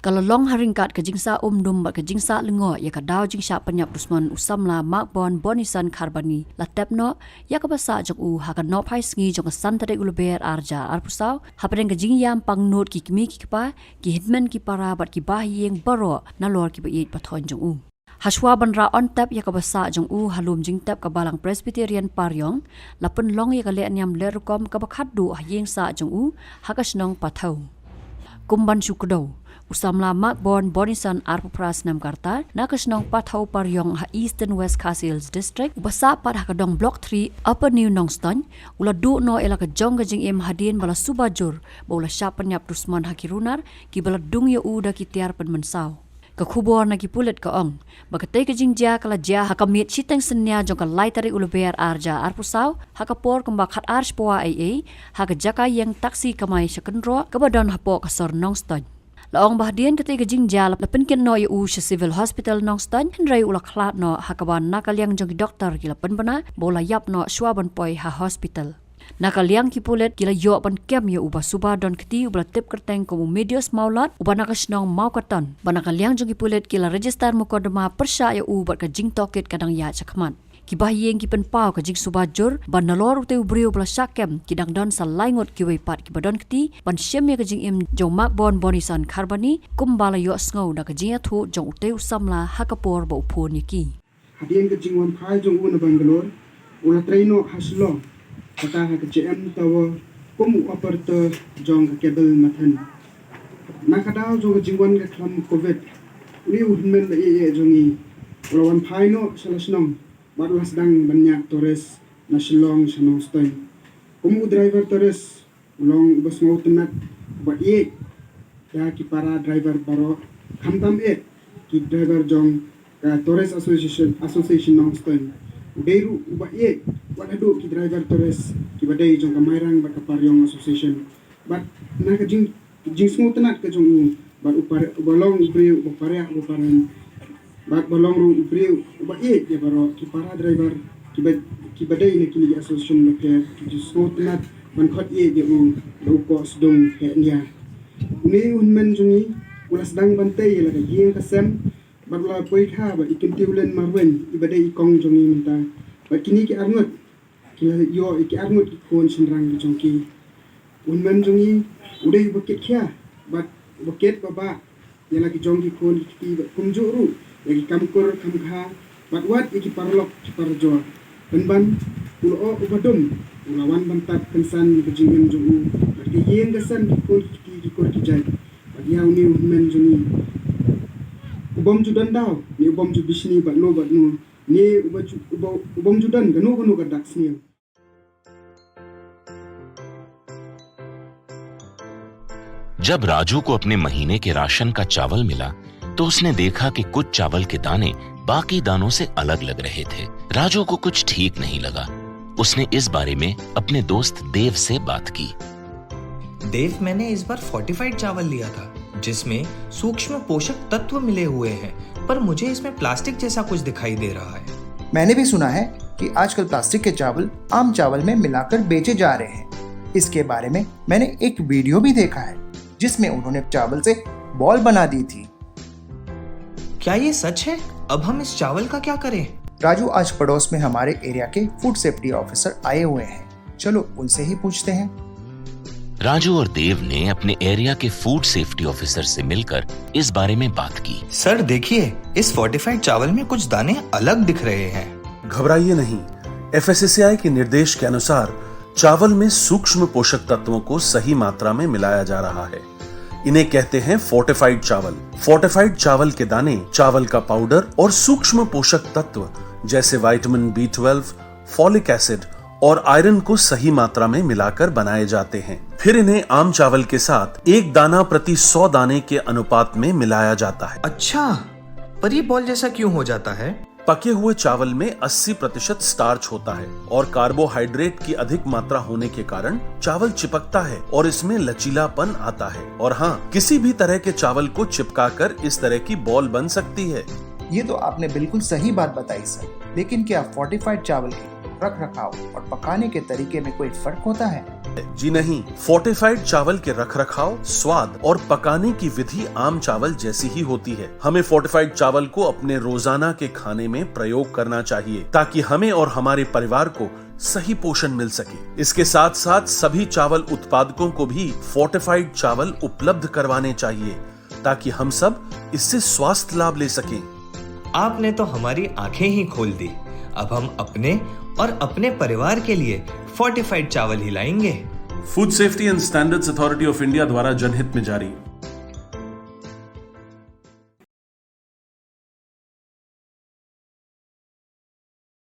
Kalau long haringkat ke jingsa dum bat ke jingsa lengo ya ka daw jingsa penyap Usman usamla makbon bonisan karbani latepno ya ka basa jong ha ka no phai sngi jong san tade ulber arja arpusaw hapren ke jingyam pangnot ki kimi ki pa ki hitman ki para bat ki bahyeng baro na lor ki bait pathon jong Haswa banra on tap ya ka basa jong halum jing tap ka balang Presbyterian Paryong lapun long ya ka le anyam lerkom ka bakhat du hayeng sa jong ha ka snong pathau kumban sukdo Usamla makbon bonisan arpupras namkarta nakasnong pathau paryong ha Eastern West Castles District ubasa pat hakadong Block 3 Upper New Nongston ula du no elaka jong gajing em hadin bala subajur bola syapan yap Usman hakirunar ki bala dung ya uda ki tiar pen mensaw kakubor na ki pulet ka ong bakatay gajing ja kala ja hakamit sitang senya jong ka laitari uluber arja arpusaw hakapor kembak hat arsh poa AA hakajaka yang taksi kamay syakendro kabadon hapo kasor Nongston Laong bahdian ketika jingjal lapenkin no yu civil hospital Nongston hendrai ula klat no hakaban nakaliang jong doktor gila penbana bola yap no swaban poi ha hospital. Nakaliang kipulet gila yo ban kem yu uba suba don keti ubla tip kerteng komu medios maulat uba nakasnong mau katan. Banakaliang jong kipulet gila register mukodema persya yu ubat ka jing toket kadang ya cakman. Kibahyeng kipen pau ka jing subajur ban nalor ute ubrio bla syakem kidang don salaingot kiwei pat kibadon keti ban syemya ka jing im jong makbon bonisan karbani kumbala yo sngow na ka jing athu jong ute usamla hakapor ba upon yaki Hadien ka jing wan phai jong una Bangalore ula traino haslo kata ha ka JM tawa kumu operta jong ka kabel mathan nakadaw jong jing wan ka klam covid uni udmen la ye jongi ula wan phai no salasnong Barulah sedang banyak Torres na Shillong sa Nongston. Kumu driver Torres ulong bus mau tenat buat ye ya ki para driver baro kamtam ki driver jong Torres Association Nongston. Beru buat ye buat adu ki driver Torres ki badai jong kamairang bat Paryong Association. Bat na ka jing mau tenat ka jong bat upar balong ibriu uparea uparan Bak balong ru ibriu uba ya baro ki para driver ki badai na kini association lokal ki smotnat ban khot de u ko sdong he nia uni unmen jungi ula sedang bantai la yeng kasem barla poi kha ba ikim tiulen marwen ibadai ikong jungi minta ba kini ki arngot ki yo ki arngot ki kon sinrang ki jongki unmen jungi udai buket kya ba buket baba ya lagi jongki kon ki kumjuru lagi kamkur kamkha batwat iki parlok ki parjo penban ulo ubadum ulawan bantat pensan kejingen jungu bagi yen gasan ki kor ki jai bagi yaw ni men jungi ubom judan daw ni ubom ju bisni bat no ni ubom judan gano ka daksni जब राजू को अपने महीने के राशन का चावल मिला तो उसने देखा कि कुछ चावल के दाने बाकी दानों से अलग लग रहे थे। राजू को कुछ ठीक नहीं लगा। उसने इस बारे में अपने दोस्त देव से बात की। देव, मैंने इस बार फोर्टिफाइड चावल लिया था जिसमें सूक्ष्म पोषक तत्व मिले हुए हैं, पर मुझे इसमें प्लास्टिक जैसा कुछ दिखाई दे रहा है। मैंने भी सुना है कि आजकल प्लास्टिक के चावल आम चावल में मिलाकर बेचे जा रहे हैं। इसके बारे में मैंने एक वीडियो भी देखा है जिसमें उन्होंने चावल से बॉल बना दी थी। क्या ये सच है? अब हम इस चावल का क्या करें? राजू, आज पड़ोस में हमारे एरिया के फूड सेफ्टी ऑफिसर आए हुए हैं, चलो उनसे ही पूछते हैं। राजू और देव ने अपने एरिया के फूड सेफ्टी ऑफिसर से मिलकर इस बारे में बात की। सर देखिए, इस फोर्टिफाइड चावल में कुछ दाने अलग दिख रहे हैं। घबराइए नहीं, FSSAI के निर्देश के अनुसार चावल में सूक्ष्म पोषक तत्वों को सही मात्रा में मिलाया जा रहा है। इन्हें कहते हैं फोर्टिफाइड चावल। फोर्टिफाइड चावल के दाने चावल का पाउडर और सूक्ष्म पोषक तत्व जैसे विटामिन B12, फॉलिक एसिड और आयरन को सही मात्रा में मिलाकर बनाए जाते हैं। फिर इन्हें आम चावल के साथ 1 दाना प्रति 100 दाने के अनुपात में मिलाया जाता है। अच्छा, पर ये बॉल जैसा क्यों हो जाता है? पके हुए चावल में 80% स्टार्च होता है और कार्बोहाइड्रेट की अधिक मात्रा होने के कारण चावल चिपकता है और इसमें लचीलापन आता है। और हाँ, किसी भी तरह के चावल को चिपकाकर इस तरह की बॉल बन सकती है। ये तो आपने बिल्कुल सही बात बताई सर, लेकिन क्या फोर्टिफाइड चावल के रख रखाव और पकाने के तरीके में कोई फर्क होता है? जी नहीं, फोर्टिफाइड चावल के रखरखाव, स्वाद और पकाने की विधि आम चावल जैसी ही होती है। हमें फोर्टिफाइड चावल को अपने रोजाना के खाने में प्रयोग करना चाहिए ताकि हमें और हमारे परिवार को सही पोषण मिल सके। इसके साथ साथ सभी चावल उत्पादकों को भी फोर्टिफाइड चावल उपलब्ध करवाने चाहिए ताकि हम सब इससे स्वास्थ्य लाभ ले सकें। आपने तो हमारी आंखें ही खोल दी। अब हम अपने और अपने परिवार के लिए फोर्टिफाइड चावल ही लाएंगे। Food safety and standards authority of India द्वारा जनहित में जारी।